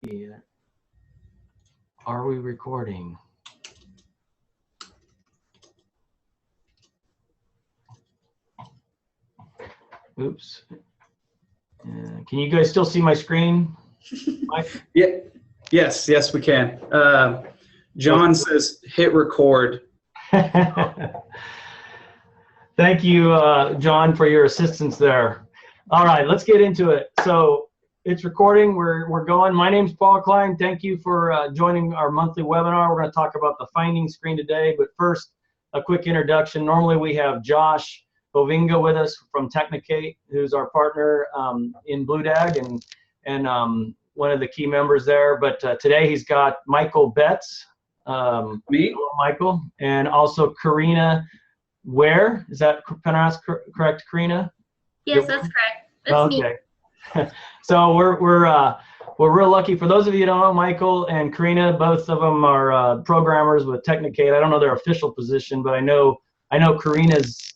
Yeah. Are we recording? Oops. Can you guys still see my screen? Yeah. Yes, we can. John says hit record. Thank you, John, for your assistance there. All right, let's get into it. So it's recording. We're going. My name's Paul Klein. Thank you for joining our monthly webinar. We're going to talk about the finding screen today. But first, a quick introduction. Normally, we have Josh Bovinga with us from Technicate, who's our partner in BlueDAG and one of the key members there. But today he's got Michael Betts. Me? Hello, Michael. And also Karina Ware. Is that pronounced correct, Karina? Yes, that's correct. That's me. Okay. So we're real lucky. For those of you who don't know, Michael and Karina, both of them are programmers with Technicate. I don't know their official position, but I know Karina's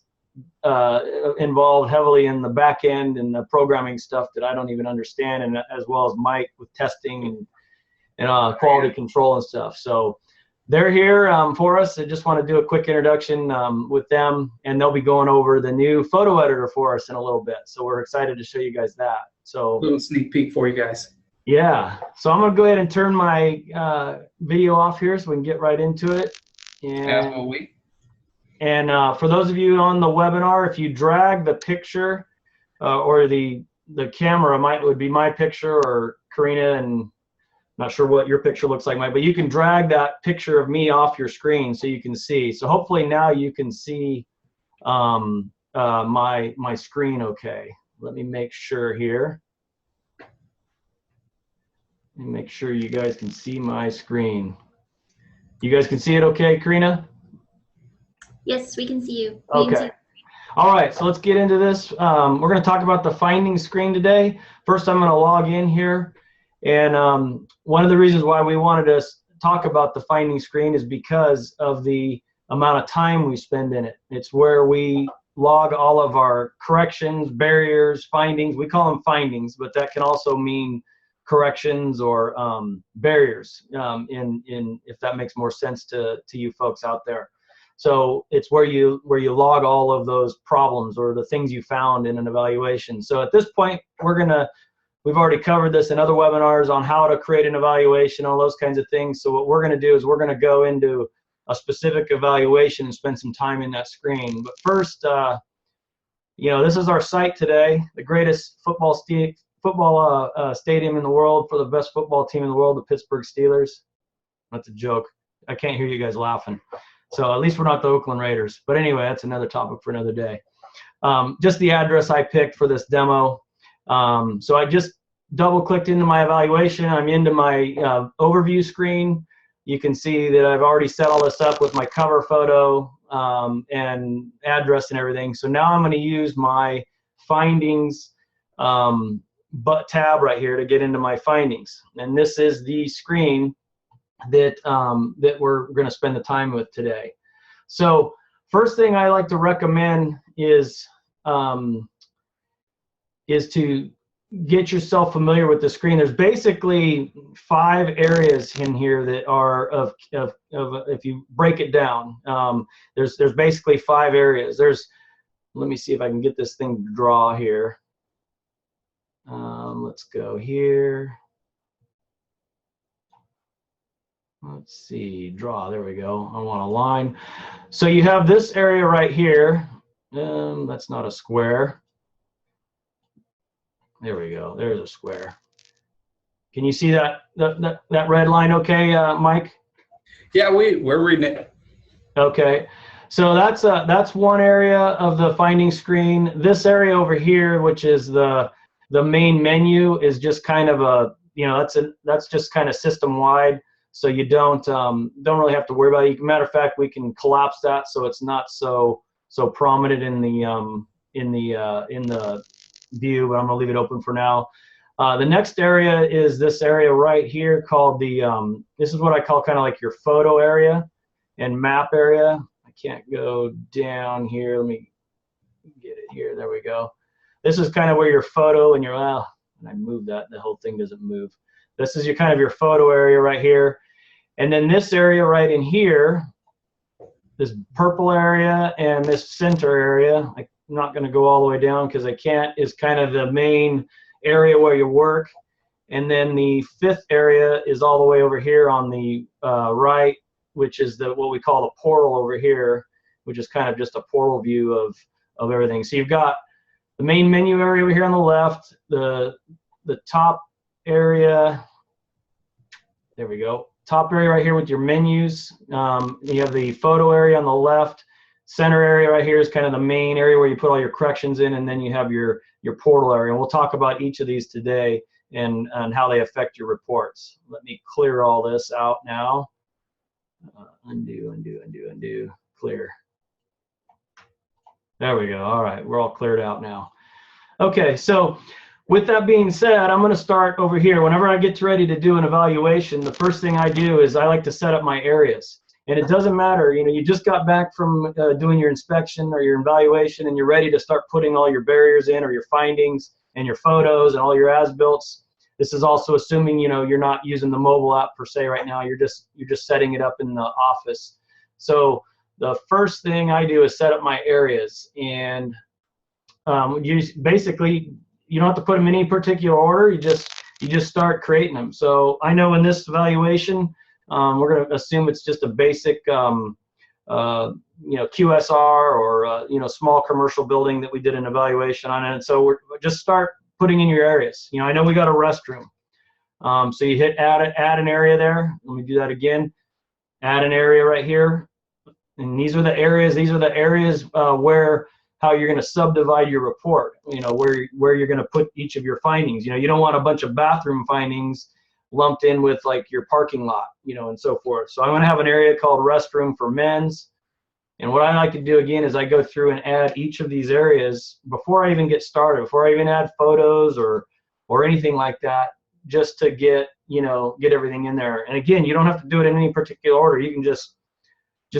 involved heavily in the back end and the programming stuff that I don't even understand, and as well as Mike with testing and quality control and stuff. So they're here for us. I just want to do a quick introduction with them, and they'll be going over the new photo editor for us in a little bit. So we're excited to show you guys that. So a little sneak peek for you guys. Yeah. So I'm gonna go ahead and turn my video off here so we can get right into it. And for those of you on the webinar, if you drag the picture or the camera, would be my picture or Karina, and not sure what your picture looks like, Mike, but you can drag that picture of me off your screen so you can see. So hopefully now you can see my screen okay. Let me make sure here. Let me make sure you guys can see my screen. You guys can see it okay, Karina? Yes, we can see you. Okay. All right, so let's get into this. We're going to talk about the finding screen today. First, I'm going to log in here. And one of the reasons why we wanted to talk about the finding screen is because of the amount of time we spend in it. It's where we log all of our corrections, barriers, findings. We call them findings, but that can also mean corrections or barriers, if that makes more sense to you folks out there. So it's where you log all of those problems or the things you found in an evaluation. So at this point, we've already covered this in other webinars on how to create an evaluation, all those kinds of things. So what we're going to do is we're going to go into a specific evaluation and spend some time in that screen. But first, this is our site today, the greatest football stadium in the world for the best football team in the world, the Pittsburgh Steelers. That's a joke. I can't hear you guys laughing. So at least we're not the Oakland Raiders. But anyway, that's another topic for another day. Just the address I picked for this demo. So I just double-clicked into my evaluation. I'm into my overview screen. You can see that I've already set all this up with my cover photo and address and everything. So now I'm going to use my findings tab right here to get into my findings. And this is the screen that we're going to spend the time with today. So first thing I like to recommend is to get yourself familiar with the screen. There's basically 5 areas in here that are of if you break it down, there's basically 5 areas. Let me see if I can get this thing to draw here. Let's go here. Let's see, draw, there we go. I want a line. So you have this area right here. That's not a square. There we go, there's a square. Can you see that red line okay, Mike? Yeah, we're reading it. Okay, so that's one area of the finding screen. This area over here, which is the main menu, is just kind of a, that's just kind of system wide. So you don't really have to worry about it. Matter of fact, we can collapse that so it's not so prominent in the view, but I'm gonna leave it open for now. The next area is this area right here called this is what I call kind of like your photo area and map area. I can't go down here. Let me get it here. There we go. This is kind of where your photo and your, and I moved that. The whole thing doesn't move. This is your kind of your photo area right here. And then this area right in here, this purple area and this center area, I'm not going to go all the way down because I can't, is kind of the main area where you work. And then the fifth area is all the way over here on the right, which is what we call the portal over here, which is kind of just a portal view of everything. So you've got the main menu area over here on the left, the top area, there we go, top area right here with your menus. You have the photo area on the left. Center area right here is kind of the main area where you put all your corrections in, and then you have your portal area. And we'll talk about each of these today and how they affect your reports. Let me clear all this out now. Undo, clear. There we go. All right, we're all cleared out now. Okay, so with that being said, I'm going to start over here. Whenever I get ready to do an evaluation, the first thing I do is I like to set up my areas. And it doesn't matter, you know, you just got back from doing your inspection or your evaluation, and you're ready to start putting all your barriers in, or your findings and your photos and all your as-builts. This is also assuming, you know, you're not using the mobile app per se right now. You're just setting it up in the office. So the first thing I do is set up my areas, and basically you don't have to put them in any particular order. You just start creating them. So I know in this evaluation, we're going to assume it's just a basic, you know, QSR or you know, small commercial building that we did an evaluation on it. And so we're just start putting in your areas. You know, I know we got a restroom. So you hit add an area there. Let me do that again. Add an area right here. And these are the areas. These are the areas where how you're going to subdivide your report. You know, where you're going to put each of your findings. You know, you don't want a bunch of bathroom findings lumped in with like your parking lot, you know, and so forth. So I'm going to have an area called restroom for men's. And what I like to do again is I go through and add each of these areas before I even get started, before I even add photos or anything like that, just to get, you know, get everything in there. And again, you don't have to do it in any particular order. You can just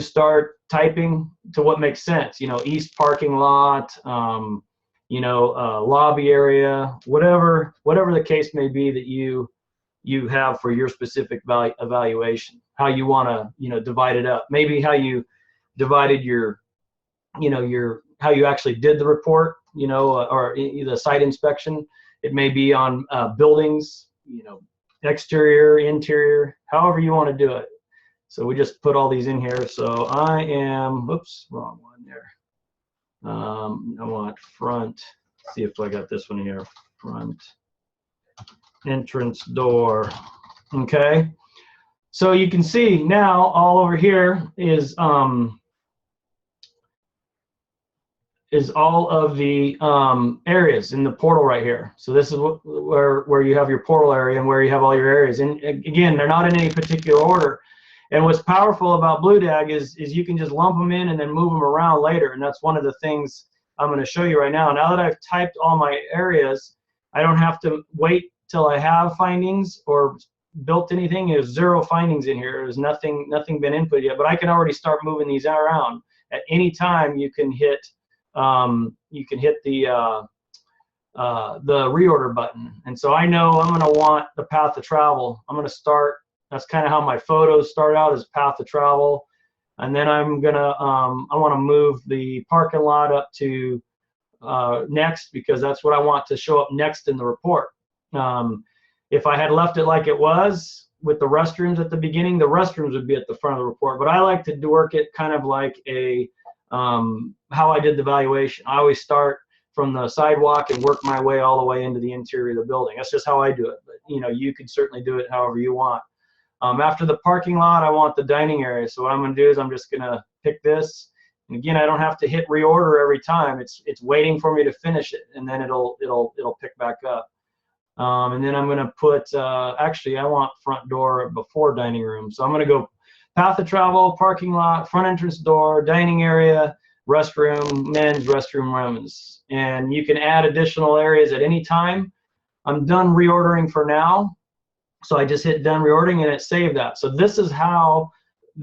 start typing to what makes sense. You know, east parking lot, you know, lobby area, whatever the case may be that you have for your specific evaluation, how you want to, you know, divide it up. Maybe how you divided your, you know, how you actually did the report, you know, or the site inspection. It may be on buildings, you know, exterior, interior, however you want to do it. So we just put all these in here. So I am, oops, wrong one there. I want front, see if I got this one here, front entrance door. Okay, so you can see now all over here is all of the areas in the portal right here. So this is where you have your portal area and where you have all your areas. And again, they're not in any particular order. And what's powerful about BlueDAG is you can just lump them in and then move them around later. And that's one of the things I'm going to show you right now. Now that I've typed all my areas, I don't have to wait till I have findings or built anything. There's 0 findings in here. There's nothing been input yet, but I can already start moving these around. At any time you can hit the reorder button. And so I know I'm going to want the path of travel. I'm going to start, that's kind of how my photos start out, as path of travel. And then I'm going to, I want to move the parking lot up to next, because that's what I want to show up next in the report. If I had left it like it was with the restrooms at the beginning, the restrooms would be at the front of the report. But I like to work it kind of like a, how I did the valuation. I always start from the sidewalk and work my way all the way into the interior of the building. That's just how I do it. But you know, you can certainly do it however you want. After the parking lot, I want the dining area. So what I'm going to do is I'm just going to pick this. And again, I don't have to hit reorder every time. It's waiting for me to finish it, and then it'll pick back up. And then I'm going to put, actually, I want front door before dining room. So I'm going to go path of travel, parking lot, front entrance door, dining area, restroom, men's restroom, women's. And you can add additional areas at any time. I'm done reordering for now. So I just hit done reordering and it saved that. So this is how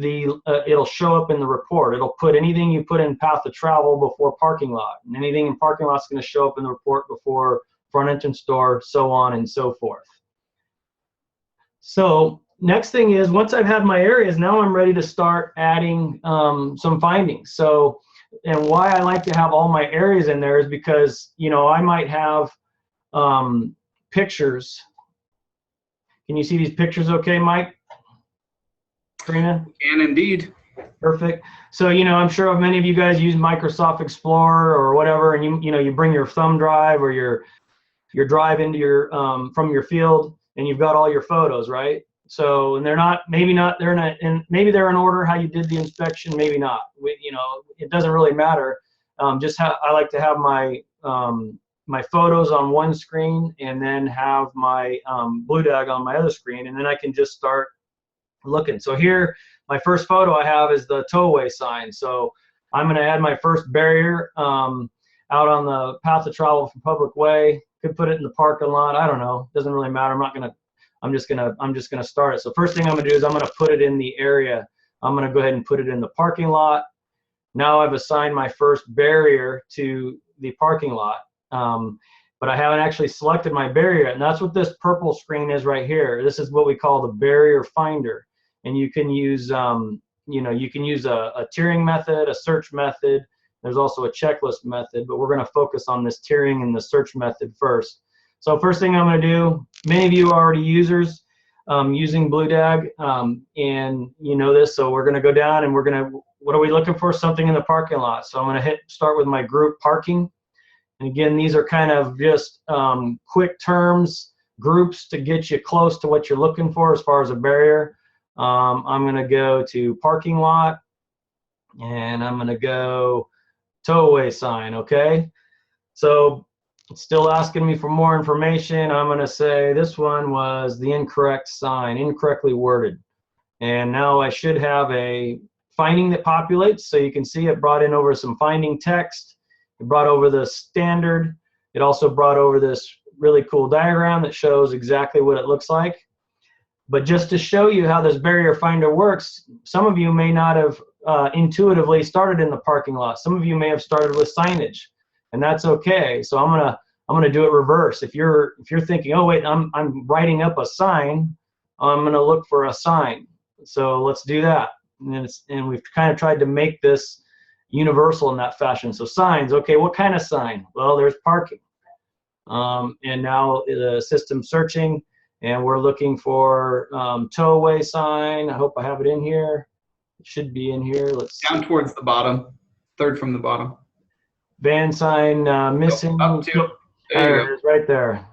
it'll show up in the report. It'll put anything you put in path of travel before parking lot, and anything in parking lot is going to show up in the report before front entrance door, so on and so forth. So next thing is, once I've had my areas, now I'm ready to start adding some findings. So, and why I like to have all my areas in there is because, you know, I might have pictures. Can you see these pictures okay, Mike? Karina? Can indeed. Perfect. So, you know, I'm sure many of you guys use Microsoft Explorer or whatever, and you know, you bring your thumb drive or your drive into your from your field, and you've got all your photos, right? So, and they're not, maybe not, they're not, and maybe they're in order how you did the inspection, maybe not. You know, it doesn't really matter. I like to have my my photos on one screen and then have my BlueDAG on my other screen, and then I can just start looking. So here, my first photo I have is the towaway sign. So I'm going to add my first barrier out on the path of travel for public way. Could put it in the parking lot. I don't know. Doesn't really matter. I'm just gonna start it. So first thing I'm gonna do is I'm gonna put it in the area. I'm gonna go ahead and put it in the parking lot. Now I've assigned my first barrier to the parking lot, but I haven't actually selected my barrier yet, and that's what this purple screen is right here. This is what we call the barrier finder, and you can use you know, you can use a tiering method, a search method. There's also a checklist method, but we're going to focus on this tiering and the search method first. So first thing I'm going to do, many of you are already users using BlueDAG, and you know this, so we're going to go down and we're going to, what are we looking for? Something in the parking lot. So I'm going to start with my group parking. And again, these are kind of just quick terms, groups to get you close to what you're looking for as far as a barrier. I'm going to go to parking lot, and I'm going to go towaway sign, okay? So it's still asking me for more information. I'm gonna say this one was the incorrect sign, incorrectly worded. And now I should have a finding that populates. So you can see it brought in over some finding text. It brought over the standard. It also brought over this really cool diagram that shows exactly what it looks like. But just to show you how this barrier finder works, some of you may not have intuitively started in the parking lot. Some of you may have started with signage, and that's okay. So I'm gonna do it reverse. If you're thinking, oh wait, I'm writing up a sign, I'm gonna look for a sign. So let's do that. And we've kind of tried to make this universal in that fashion. So signs, okay, what kind of sign? Well, there's parking. And now the system's searching, and we're looking for towaway sign. I hope I have it in here. It should be in here. Let's down see. Towards the bottom, third from the bottom. Van sign missing. Up to, There it is, right there.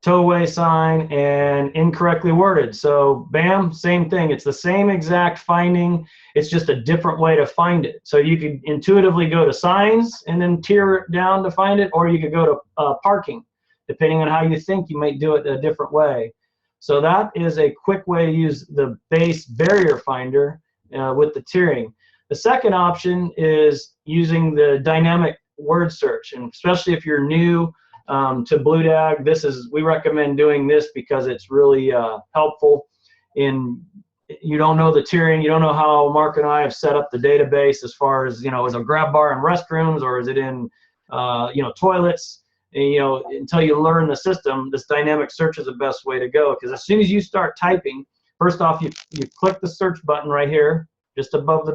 Towaway sign and incorrectly worded. So bam, same thing. It's the same exact finding. It's just a different way to find it. So you could intuitively go to signs and then tier it down to find it, or you could go to parking. Depending on how you think, you might do it a different way. So that is a quick way to use the base barrier finder with the tiering. The second option is using the dynamic word search, and especially if you're new to BlueDAG, we recommend doing this because it's really helpful. You don't know the tiering, you don't know how Mark and I have set up the database as far as, you know, is a grab bar in restrooms or is it in you know, toilets. And, you know, until you learn the system, this dynamic search is the best way to go, because as soon as you start typing, first off, you click the search button right here, just above the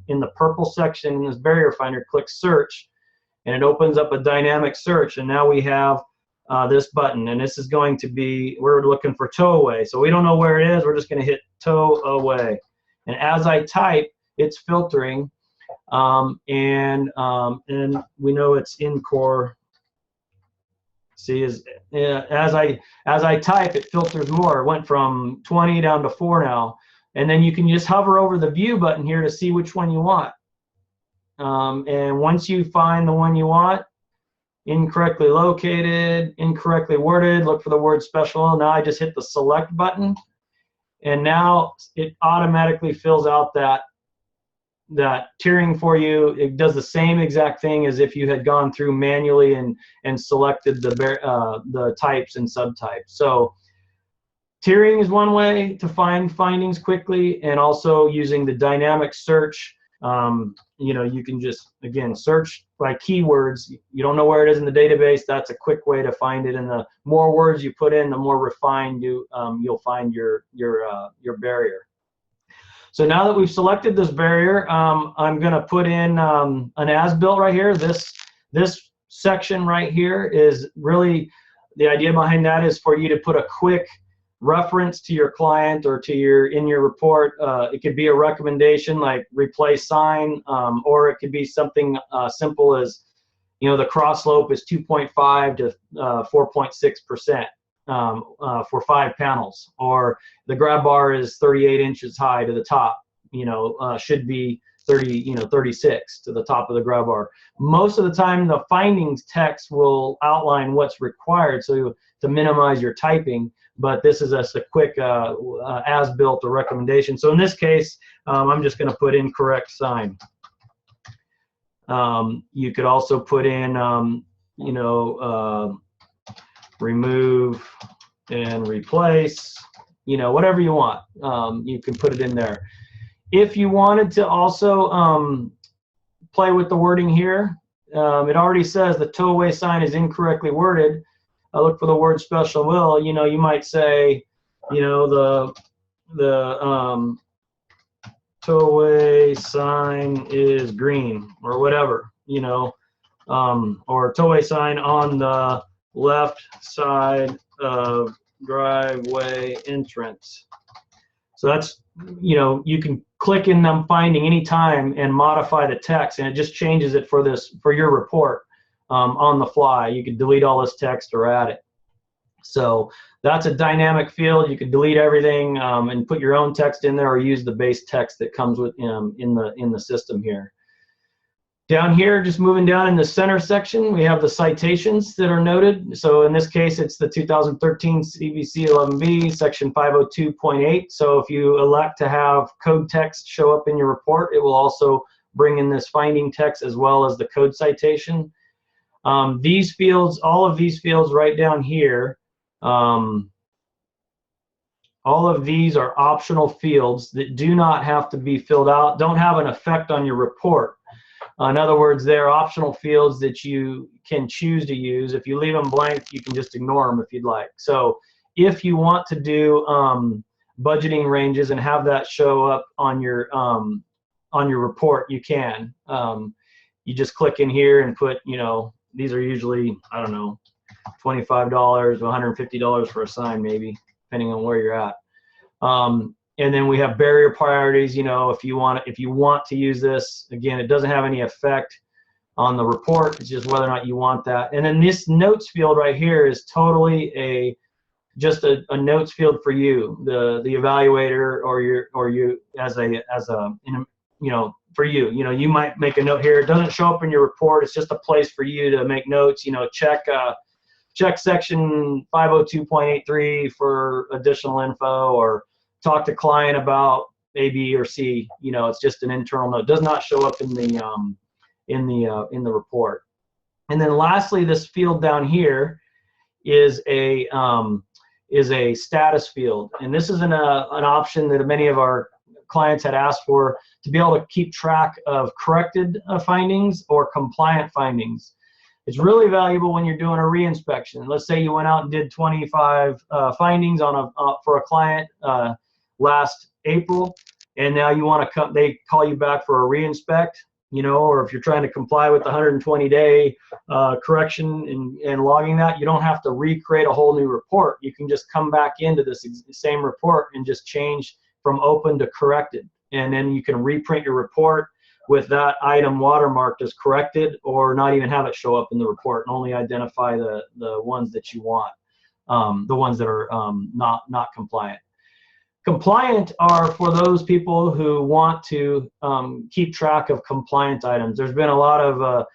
in the purple section in this barrier finder, click search, and it opens up a dynamic search. And now we have this button, and this is going to be, we're looking for tow away. So we don't know where it is, we're just going to hit tow away. And as I type, it's filtering, and we know it's in core. See, as I type, it filters more. It went from 20 down to 4 now. And then you can just hover over the view button here to see which one you want. And once you find the one you want, incorrectly located, incorrectly worded, look for the word special. Now I just hit the select button, and now it automatically fills out that tiering for you. It does the same exact thing as if you had gone through manually and selected the types and subtypes. So tiering is one way to find findings quickly, and also using the dynamic search You can just, again, search by keywords. You don't know where it is in the database. That's a quick way to find it. And the more words you put in, the more refined you'll find your barrier. So now that we've selected this barrier, I'm going to put in an as-built right here. This section right here is really, the idea behind that is for you to put a quick reference to your client or in your report. It could be a recommendation like replace sign, or it could be something simple as, the cross slope is 2.5 to 4.6%. For 5 panels, or the grab bar is 38 inches high to the top, should be 36 to the top of the grab bar. Most of the time the findings text will outline what's required so to minimize your typing, but this is just a quick as-built or recommendation. So in this case, I'm just going to put incorrect sign. You could also put in remove and replace, whatever you want. You can put it in there. If you wanted to also play with the wording here, it already says the tow-away sign is incorrectly worded. I look for the word special will. You might say, the tow-away sign is green, or whatever, or tow-away sign on the left side of driveway entrance. So that's, you can click in them finding anytime and modify the text, and it just changes it for your report on the fly. You could delete all this text or add it. So that's a dynamic field. You could delete everything and put your own text in there, or use the base text that comes with in the system here. Down here, just moving down in the center section, we have the citations that are noted. So in this case, it's the 2013 CVC 11B, section 502.8. So if you elect to have code text show up in your report, it will also bring in this finding text as well as the code citation. These fields, all of these fields right down here, all of these are optional fields that do not have to be filled out, don't have an effect on your report. In other words, they're optional fields that you can choose to use. If you leave them blank, you can just ignore them if you'd like. So if you want to do budgeting ranges and have that show up on your report, you can. You just click in here and put, these are usually, I don't know, $25 to $150 for a sign, maybe, depending on where you're at. And then we have barrier priorities. If you want to use this, again, it doesn't have any effect on the report. It's just whether or not you want that. And then this notes field right here is totally just a notes field for you, the evaluator, or you as for you. You might make a note here. It doesn't show up in your report. It's just a place for you to make notes. Check section 502.83 for additional info, or talk to client about A, B, or C. It's just an internal note. It does not show up in the report. And then lastly, this field down here is a status field, and this is an option that many of our clients had asked for, to be able to keep track of corrected findings or compliant findings. It's really valuable when you're doing a reinspection. Let's say you went out and did 25 findings for a client last April, and now you want to they call you back for a reinspect, or if you're trying to comply with the 120-day correction and logging that, you don't have to recreate a whole new report. You can just come back into this same report and just change from open to corrected, and then you can reprint your report with that item watermarked as corrected, or not even have it show up in the report, and only identify the ones that you want, the ones that are not compliant. Compliant are for those people who want to keep track of compliant items. There's been a lot of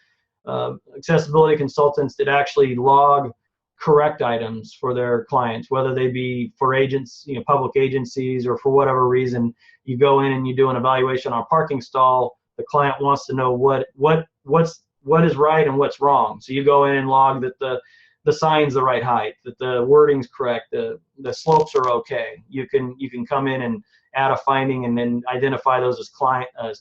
accessibility consultants that actually log correct items for their clients, whether they be for agents, public agencies, or for whatever reason. You go in and you do an evaluation on a parking stall. The client wants to know what is right and what's wrong. So you go in and log that the the sign's the right height, that the wording's correct, the slopes are okay. You can come in and add a finding and then identify those as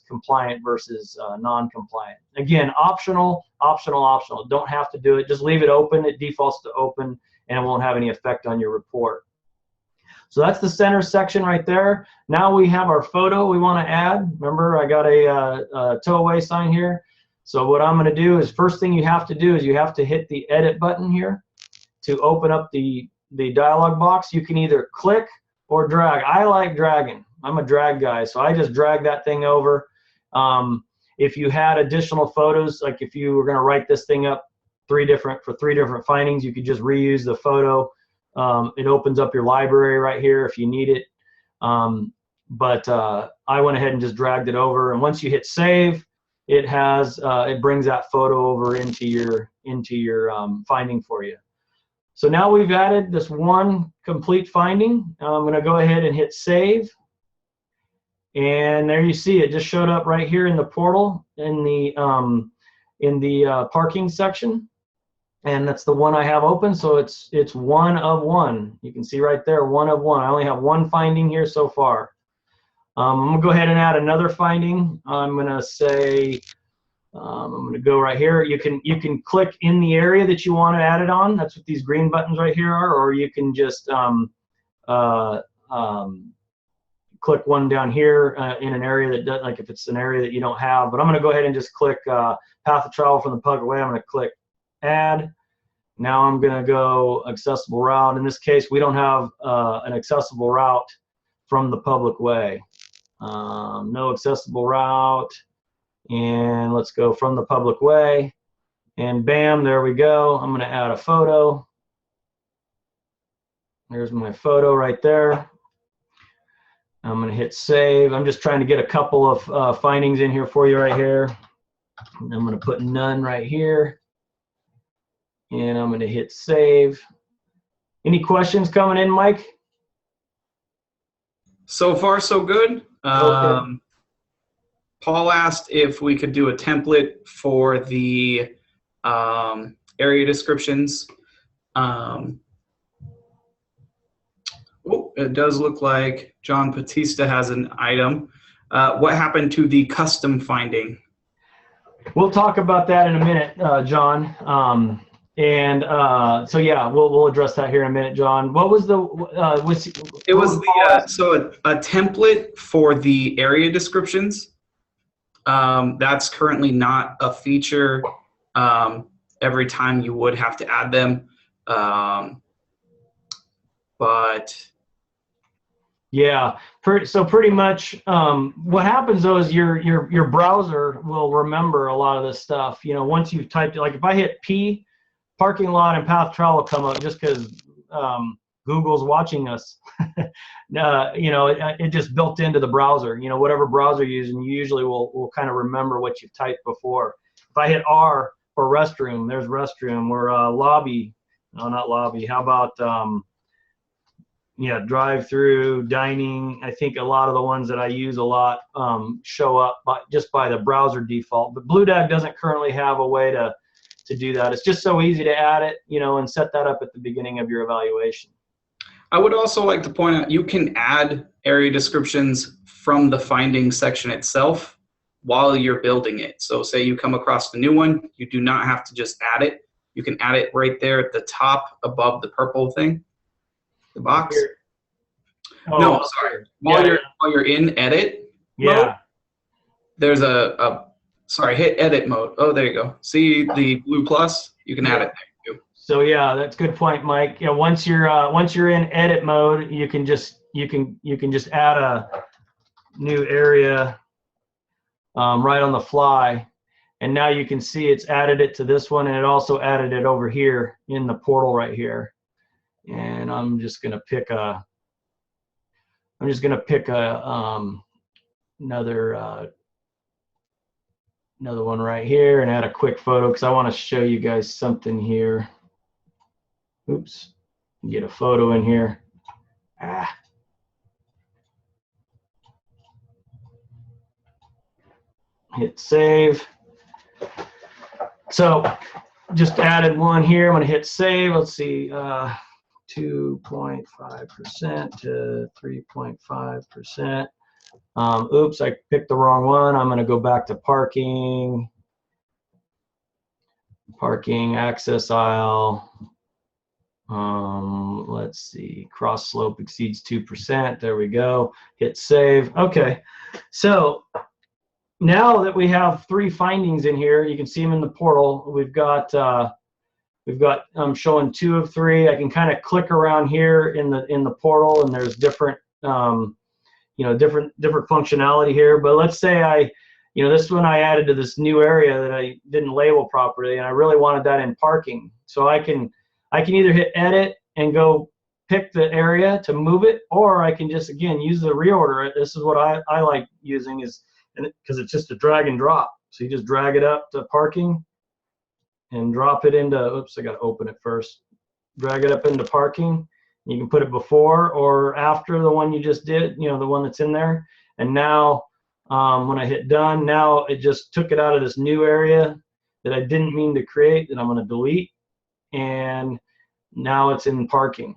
compliant versus non-compliant. Again, optional, optional, optional. Don't have to do it. Just leave it open. It defaults to open, and it won't have any effect on your report. So that's the center section right there. Now we have our photo we want to add. Remember, I got a tow away sign here. So what I'm going to do is, first thing you have to do is you have to hit the edit button here to open up the dialog box. You can either click or drag. I like dragging. I'm a drag guy, so I just drag that thing over. If you had additional photos, like if you were going to write this thing up for 3 different findings, you could just reuse the photo. It opens up your library right here if you need it. But I went ahead and just dragged it over, and once you hit save, it brings that photo over into your finding for you. So now we've added this one complete finding. I'm going to go ahead and hit save, and there you see it just showed up right here in the portal in the parking section, and that's the one I have open. So it's 1 of 1. You can see right there, 1 of 1. I only have one finding here so far. I'm going to go ahead and add another finding. I'm going to say, I'm going to go right here. You can click in the area that you want to add it on. That's what these green buttons right here are. Or you can just click one down here in an area that doesn't, like if it's an area that you don't have. But I'm going to go ahead and just click path of travel from the public way. I'm going to click add. Now I'm going to go accessible route. In this case, we don't have an accessible route from the public way. No accessible route, and let's go from the public way, and bam, there we go. I'm going to add a photo. There's my photo right there. I'm going to hit save. I'm just trying to get a couple of findings in here for you right here. And I'm going to put none right here, and I'm going to hit save. Any questions coming in, Mike? So far, so good. Okay. Paul asked if we could do a template for the area descriptions. It does look like John Batista has an item. What happened to the custom finding? We'll talk about that in a minute, John. So yeah, we'll address that here in a minute, John. What was the It was so a template for the area descriptions. That's currently not a feature. Every time you would have to add them, but yeah, pretty much what happens though is your browser will remember a lot of this stuff. You know, once you've typed it, like if I hit P, parking lot and path travel come up just because Google's watching us. You know, it just built into the browser. You know, whatever browser you're using, you usually will kind of remember what you've typed before. If I hit R for restroom, there's restroom. Or lobby, no, not lobby. How about yeah, drive-through, dining. I think a lot of the ones that I use a lot show up just by the browser default. But BlueDAG doesn't currently have a way to do that. It's just so easy to add it, you know, and set that up at the beginning of your evaluation. I would also like to point out you can add area descriptions from the findings section itself while you're building it. So say you come across the new one, you do not have to just add it. You can add it right there at the top above the purple thing, the box. Oh, no, sorry. While you're in edit mode, there's hit edit mode. Oh, there you go. See the blue plus? You can add it there too. So yeah, that's a good point, Mike. You know, once you're in edit mode, you can just add a new area right on the fly, and now you can see it's added it to this one, and it also added it over here in the portal right here. And I'm just gonna pick another one right here and add a quick photo because I want to show you guys something here. Oops, get a photo in here. Hit save. So just added one here. I'm going to hit save. Let's see, 2.5% to 3.5%. Oops, I picked the wrong one. I'm going to go back to parking, access aisle. Let's see, cross slope exceeds 2%. There we go. Hit save. Okay, so now that we have 3 findings in here, you can see them in the portal. We've got showing 2 of 3. I can kind of click around here in the portal, and there's different different functionality here. But let's say this one I added to this new area that I didn't label properly, and I really wanted that in parking. So I can either hit edit and go pick the area to move it, or I can just, again, use the reorder. This is what I like using, is because it's just a drag and drop. So you just drag it up to parking and drop it into, oops, I got to open it first. Drag it up into parking. You can put it before or after the one you just did, the one that's in there. And now when I hit done, now it just took it out of this new area that I didn't mean to create, that I'm going to delete. And now it's in parking.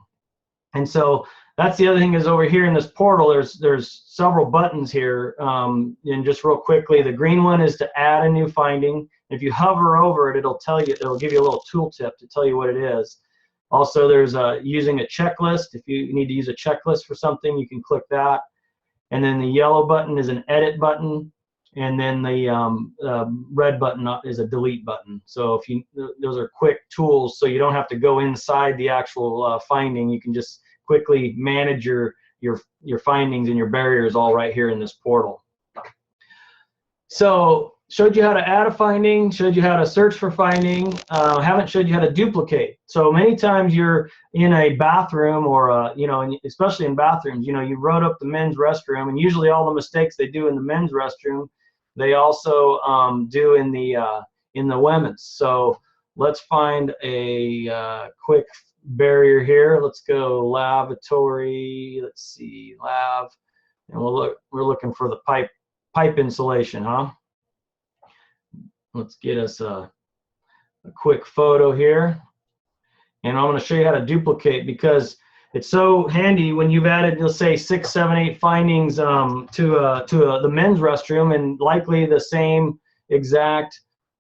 And so that's the other thing, is over here in this portal, there's several buttons here. And just real quickly, the green one is to add a new finding. If you hover over it, it'll give you a little tooltip to tell you what it is. Also, there's using a checklist. If you need to use a checklist for something, you can click that. And then the yellow button is an edit button. And then the red button is a delete button. So those are quick tools, so you don't have to go inside the actual finding. You can just quickly manage your findings and your barriers all right here in this portal. So showed you how to add a finding, showed you how to search for finding. Haven't showed you how to duplicate. So many times you're in a bathroom, or especially in bathrooms, you wrote up the men's restroom, and usually all the mistakes they do in the men's restroom, they also do in the women's. So let's find a quick barrier here. Let's go lavatory. Let's see, lav, and we're looking for the pipe insulation, huh? Let's get us a quick photo here, and I'm going to show you how to duplicate, because it's so handy when you've added, let's say, 6, 7, 8 findings to the men's restroom, and likely the same exact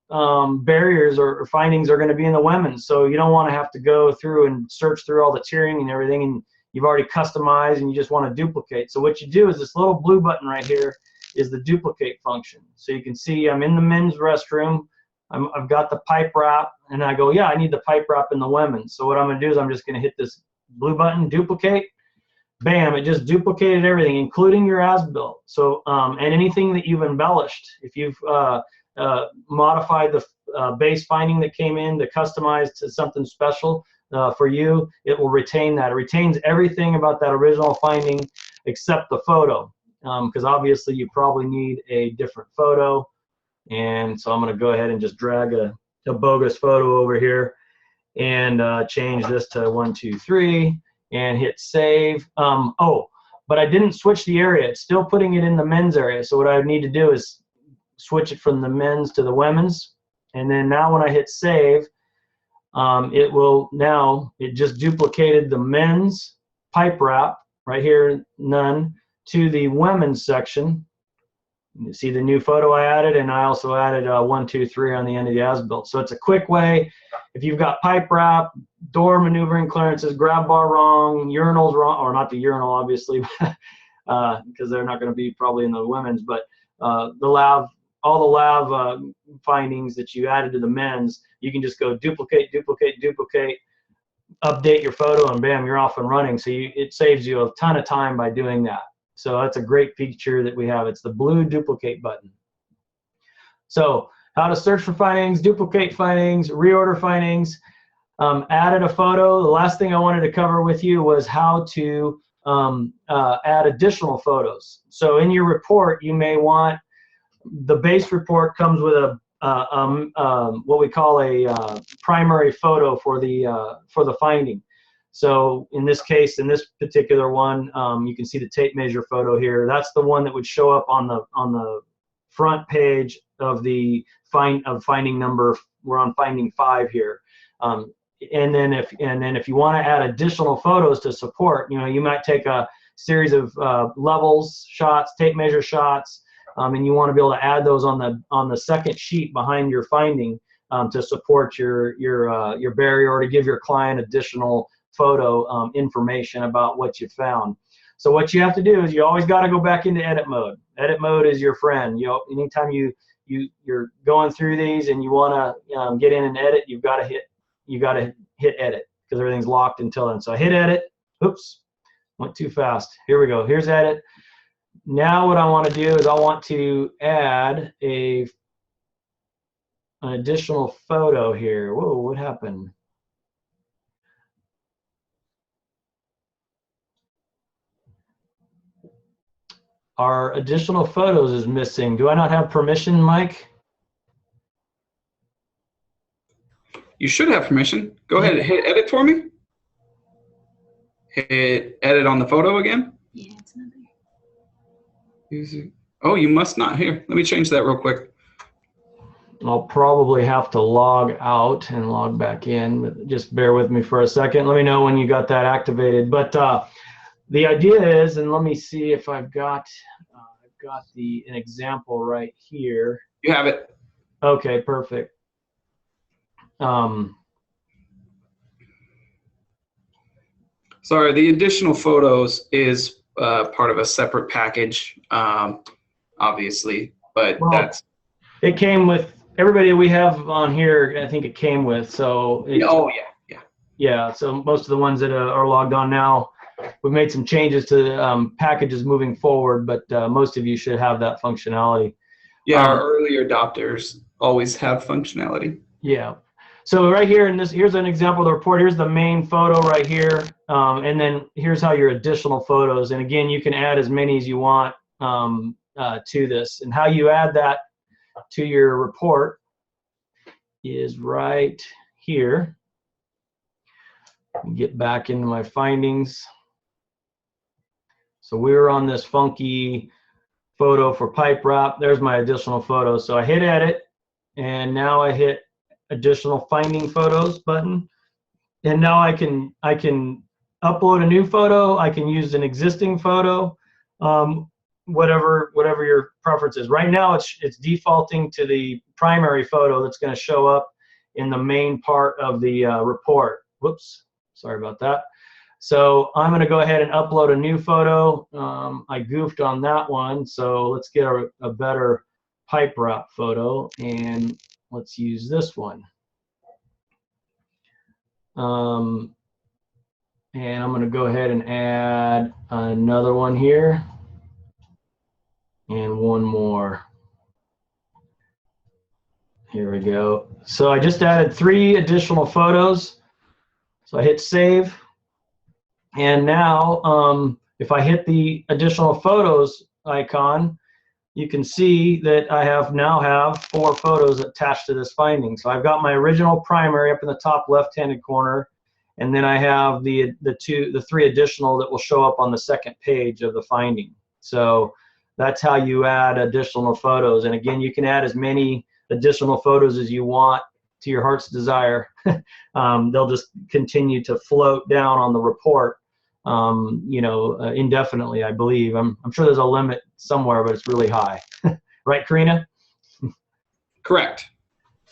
barriers or findings are going to be in the women's. So you don't want to have to go through and search through all the tiering and everything, and you've already customized and you just want to duplicate. So what you do is this little blue button right here is the duplicate function. So you can see I'm in the men's restroom. I've got the pipe wrap, and I go, yeah, I need the pipe wrap in the women's. So what I'm going to do is I'm just going to hit this blue button, duplicate. Bam, it just duplicated everything, including your as-built. So and anything that you've embellished. If you've modified the base finding that came in to customize to something special for you, it will retain that. It retains everything about that original finding except the photo, because obviously you probably need a different photo. And so I'm going to go ahead and just drag a bogus photo over here and change this to 1, 2, 3 and hit save. Oh, but I didn't switch the area. It's still putting it in the men's area. So what I need to do is switch it from the men's to the women's. And then now when I hit save, it just duplicated the men's pipe wrap right here, none, to the women's section. You see the new photo I added, and I also added 1, 2, 3 on the end of the as-built. So it's a quick way. If you've got pipe wrap, door maneuvering clearances, grab bar wrong, urinals wrong, or not the urinal obviously, because they're not going to be probably in the women's, but all the lav findings that you added to the men's, you can just go duplicate, duplicate, duplicate, update your photo, and bam, you're off and running. So it saves you a ton of time by doing that. So that's a great feature that we have. It's the blue duplicate button. So how to search for findings, duplicate findings, reorder findings, added a photo. The last thing I wanted to cover with you was how to add additional photos. So in your report, you may want, the base report comes with what we call a primary photo for the finding. So in this case, in this particular one, you can see the tape measure photo here. That's the one that would show up on the front page of the finding number we're on finding 5 here. And then if you want to add additional photos to support, you might take a series of levels shots, tape measure shots, and you want to be able to add those on the second sheet behind your finding to support your barrier, or to give your client additional photo information about what you found. So what you have to do is you always got to go back into edit mode. Edit mode is your friend. Anytime you're going through these and you want to get in and edit, you got to hit edit, because everything's locked until then. So I hit edit. Oops, went too fast. Here we go. Here's edit. Now what I want to do is I want to add an additional photo here. Whoa, what happened? Our additional photos is missing. Do I not have permission, Mike? You should have permission. Go ahead and hit edit for me. Hit edit on the photo again. Yeah, it's not there. Oh, you must not. Here, let me change that real quick. I'll probably have to log out and log back in, but just bear with me for a second. Let me know when you got that activated. But the idea is, and let me see if I've got an example right here. You have it. Okay, perfect. Sorry, the additional photos is part of a separate package, obviously, but it came with everybody we have on here. I think it came with, so yeah. So most of the ones that are logged on now, we've made some changes to packages moving forward, but most of you should have that functionality. Yeah, our early adopters always have functionality. Yeah. So right here here's an example of the report. Here's the main photo right here, and then here's how your additional photos. And again, you can add as many as you want to this. And how you add that to your report is right here. Get back into my findings. So we were on this funky photo for pipe wrap. There's my additional photo. So I hit edit, and now I hit additional finding photos button, and now I can upload a new photo. I can use an existing photo, whatever your preference is. Right now it's defaulting to the primary photo that's going to show up in the main part of the report. Whoops, sorry about that. So I'm going to go ahead and upload a new photo. I goofed on that one, so let's get a better pipe wrap photo, and let's use this one. And I'm going to go ahead and add another one here, and one more. Here we go. So I just added 3 additional photos. So I hit save. And now if I hit the additional photos icon, you can see that I now have 4 photos attached to this finding. So I've got my original primary up in the top left-handed corner, and then I have the 3 additional that will show up on the second page of the finding. So that's how you add additional photos. And again, you can add as many additional photos as you want to your heart's desire. They'll just continue to float down on the report, indefinitely, I believe. I'm sure there's a limit somewhere, but it's really high. Right, Karina? Correct.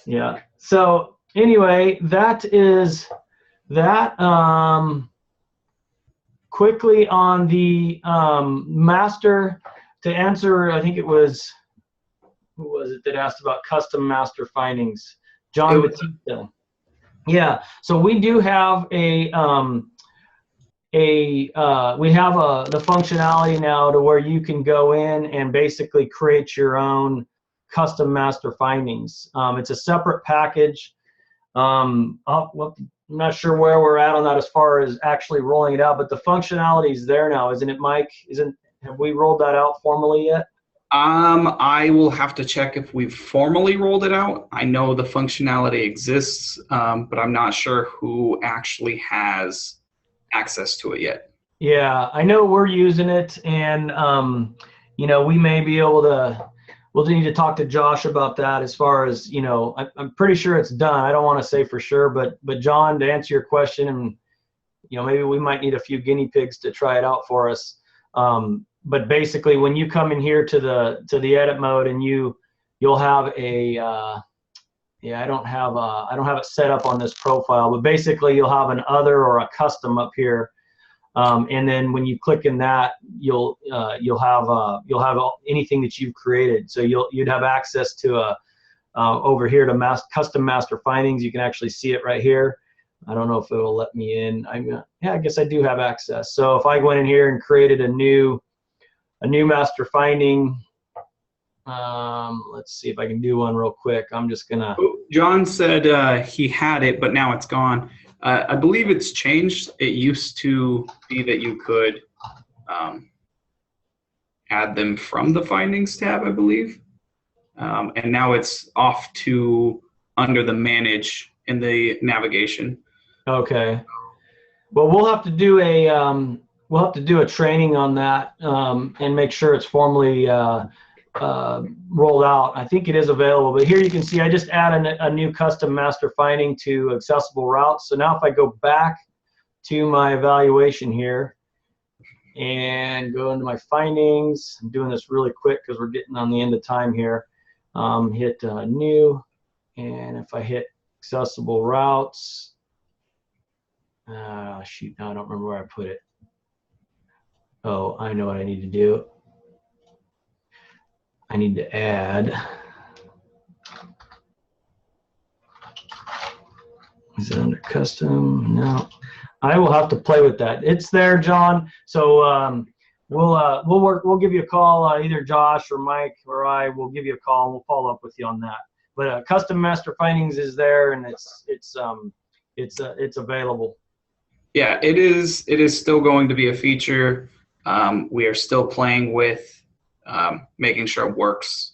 Yeah. So anyway, that is that. Quickly on the master, to answer, I think it was, who was it that asked about custom master findings? John Batista. Yeah. So we do have the functionality now to where you can go in and basically create your own custom master findings. It's a separate package. I'm not sure where we're at on that as far as actually rolling it out, but the functionality is there now, isn't it, Mike? Have we rolled that out formally yet? I will have to check if we've formally rolled it out. I know the functionality exists, but I'm not sure who actually has access to it yet. Yeah, I know we're using it, and we may be able to we'll need to talk to Josh about that as far as, you know, I'm pretty sure it's done. I don't want to say for sure, but John, to answer your question, and, you know, maybe we might need a few guinea pigs to try it out for us. But basically when you come in here to the edit mode, and you'll have a, yeah, I don't have it set up on this profile, but basically you'll have an other or a custom up here. And then when you click in that, you'll have anything that you've created. So you'd have access to over here to custom master findings. You can actually see it right here. I don't know if it will let me in. Yeah, I guess I do have access. So if I went in here and created a new master finding, let's see if I can do one real quick. I'm just gonna. John said he had it, but now it's gone. I believe it's changed. It used to be that you could add them from the findings tab, I believe. And now it's off to under the manage in the navigation. Okay. Well, we'll have to do a training on that and make sure it's formally rolled out. I think it is available, but here you can see I just added a new custom master finding to accessible routes. So now if I go back to my evaluation here and go into my findings, I'm doing this really quick because we're getting on the end of time here. Hit new, and if I hit accessible routes, shoot, now I don't remember where I put it. Oh, I know what I need to do. I need to add. Is it under custom? No. I will have to play with that. It's there, John. So we'll give you a call. Either Josh or Mike or I will give you a call, and we'll follow up with you on that. But custom master findings is there, and it's available. Yeah, it is. It is still going to be a feature. We are still playing with making sure it works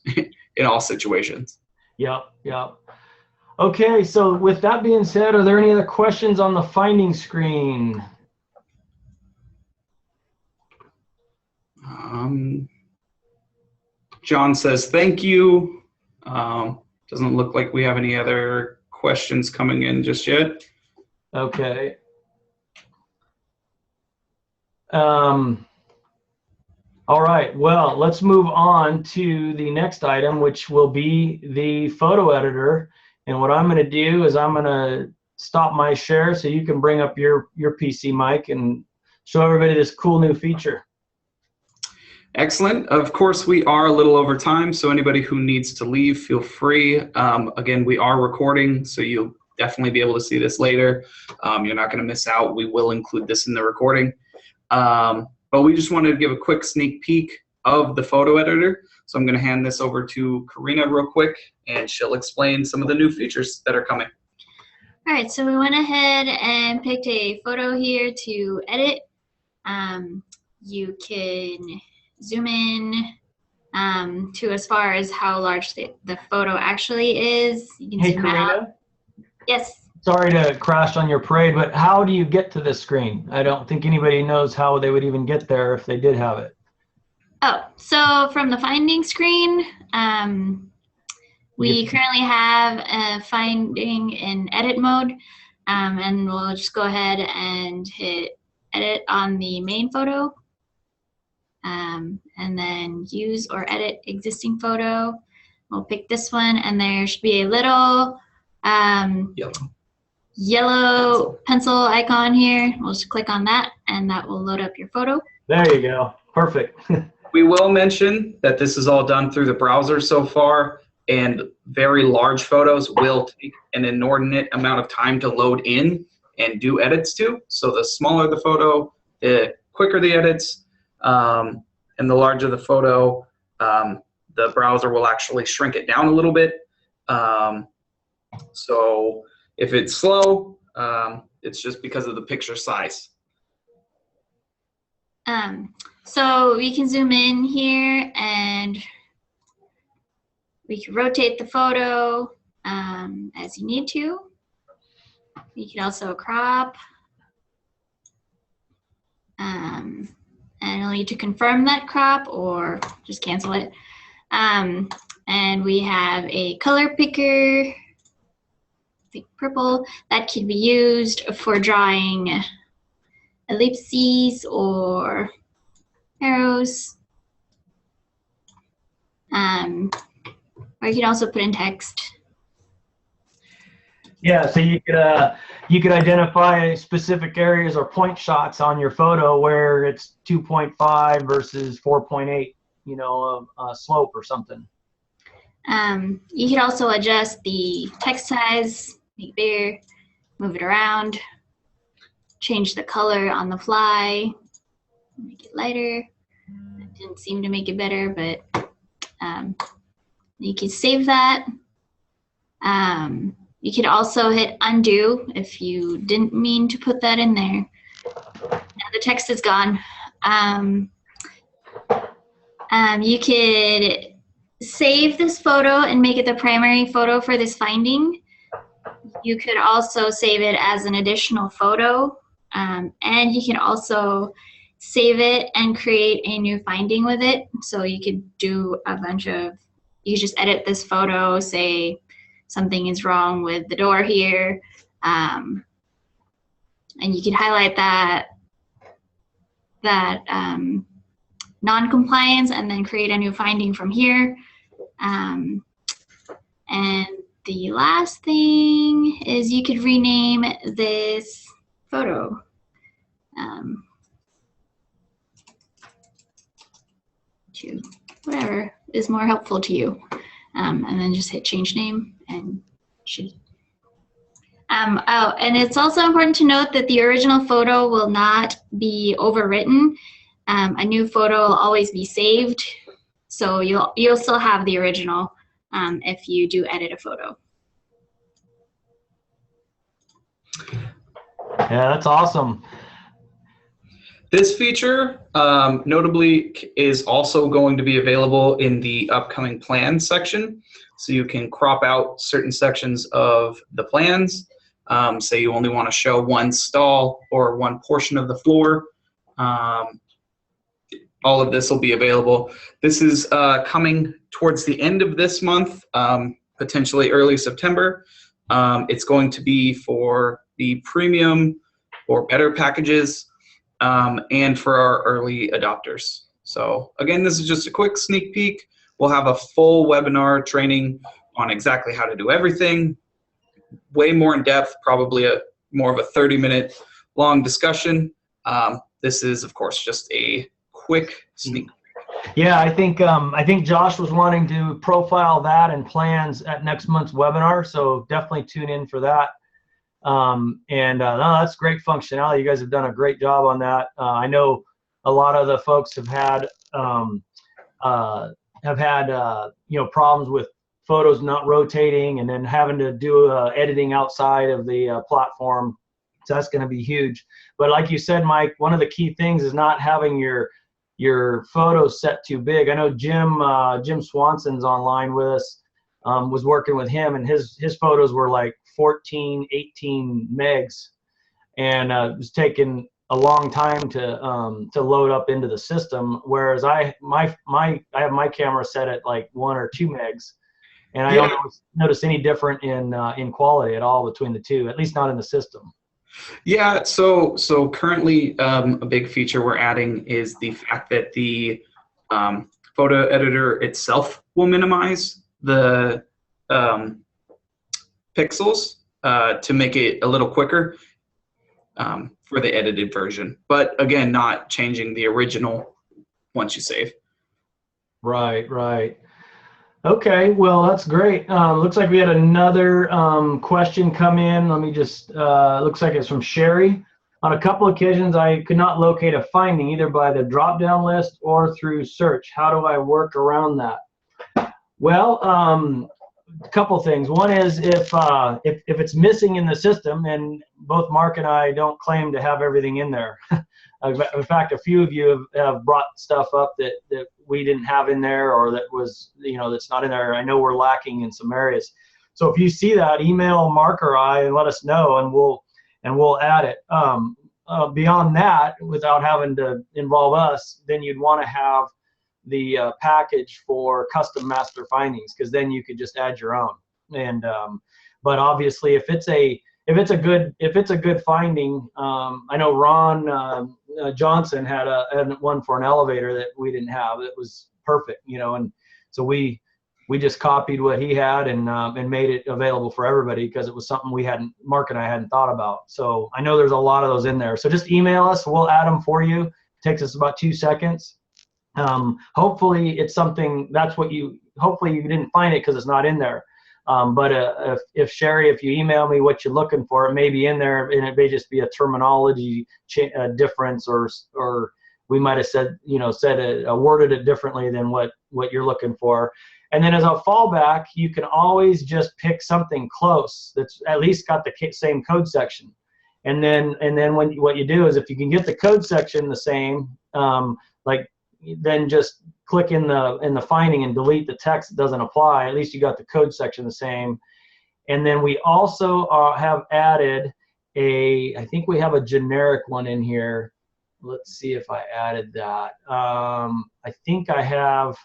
in all situations. Yep. Okay, so with that being said, are there any other questions on the finding screen? John says thank you. Doesn't look like we have any other questions coming in just yet. Okay. All right, well, let's move on to the next item, which will be the photo editor. And what I'm going to do is I'm going to stop my share so you can bring up your PC, Mike, and show everybody this cool new feature. Excellent. Of course, we are a little over time, so anybody who needs to leave, feel free. Again, we are recording, so you'll definitely be able to see this later. You're not going to miss out. We will include this in the recording. But we just wanted to give a quick sneak peek of the photo editor. So I'm going to hand this over to Karina real quick, and she'll explain some of the new features that are coming. All right, so we went ahead and picked a photo here to edit. You can zoom in to as far as how large the photo actually is. You can zoom Karina? out. Yes. Sorry to crash on your parade, but how do you get to this screen? I don't think anybody knows how they would even get there if they did have it. Oh, so from the finding screen, we currently have a finding in edit mode, and we'll just go ahead and hit edit on the main photo, and then use or edit existing photo. We'll pick this one, and there should be a little yellow pencil icon here. We'll just click on that, and that will load up your photo. There you go. Perfect. We will mention that this is all done through the browser so far, and very large photos will take an inordinate amount of time to load in and do edits to. So the smaller the photo, the quicker the edits, and the larger the photo, the browser will actually shrink it down a little bit. So if it's slow, it's just because of the picture size. So we can zoom in here, and we can rotate the photo as you need to. You can also crop, and you'll need to confirm that crop or just cancel it. And we have a color picker, I think purple, that can be used for drawing ellipses or arrows. Or you can also put in text. Yeah, so you could identify specific areas or point shots on your photo where it's 2.5 versus 4.8, you know, slope or something. You can also adjust the text size, make it bigger, move it around, change the color on the fly, make it lighter. It didn't seem to make it better, but you can save that. You could also hit undo if you didn't mean to put that in there. Now the text is gone. You could save this photo and make it the primary photo for this finding. You could also save it as an additional photo. And you can also save it and create a new finding with it. So you could do a bunch of, you could just edit this photo, say something is wrong with the door here. And you could highlight that non-compliance and then create a new finding from here. And the last thing is you could rename this photo. To whatever is more helpful to you. And then just hit change name and should. Oh, and it's also important to note that the original photo will not be overwritten. A new photo will always be saved. So you'll still have the original if you do edit a photo. Yeah, that's awesome. This feature, notably, is also going to be available in the upcoming plans section. So you can crop out certain sections of the plans. Say you only want to show one stall or one portion of the floor. All of this will be available. This is coming towards the end of this month, potentially early September. It's going to be for the premium or better packages. And for our early adopters. So again, this is just a quick sneak peek. We'll have a full webinar training on exactly how to do everything, way more in depth, probably more of a 30-minute long discussion. This is, of course, just a quick sneak peek. Yeah, I think Josh was wanting to profile that and plans at next month's webinar, so definitely tune in for that. No, that's great functionality. You guys have done a great job on that. I know a lot of the folks have had problems with photos not rotating and then having to do editing outside of the platform. So that's going to be huge. But like you said, Mike, one of the key things is not having your photos set too big. I know Jim Swanson's online with us. Was working with him, and his photos were like 14, 18 megs, and it was taking a long time to load up into the system. Whereas I have my camera set at like 1 or 2 megs, and I don't notice any different in quality at all between the two, at least not in the system. Yeah, so currently a big feature we're adding is the fact that the photo editor itself will minimize the pixels to make it a little quicker for the edited version. But again, not changing the original once you save. Right. Okay, well, that's great. Looks like we had another question come in. Let me just, looks like it's from Sherry. On a couple occasions, I could not locate a finding either by the drop-down list or through search. How do I work around that? Well, a couple things. One is if it's missing in the system, and both Mark and I don't claim to have everything in there. In fact, a few of you have brought stuff up that we didn't have in there, or that was, that's not in there. I know we're lacking in some areas. So if you see that, email Mark or I and let us know, and we'll add it. Beyond that, without having to involve us, then you'd want to have the package for custom master findings, because then you could just add your own. And but obviously, if it's a good finding, I know Ron Johnson had one for an elevator that we didn't have. It was perfect, you know, and so we just copied what he had and made it available for everybody, because it was something Mark and I hadn't thought about. So I know there's a lot of those in there. So just email us, we'll add them for you. It takes us about 2 seconds. Hopefully it's something hopefully you didn't find it because it's not in there. But if Sherry, if you email me what you're looking for, it may be in there, and it may just be a terminology difference, or we might have said worded it differently than what you're looking for. And then as a fallback, you can always just pick something close that's at least got the same code section. And then what you do is, if you can get the code section the same, then just click in the finding and delete the text that doesn't apply. At least you got the code section the same. And then we also have added I think we have a generic one in here. Let's see if I added that. I think I have.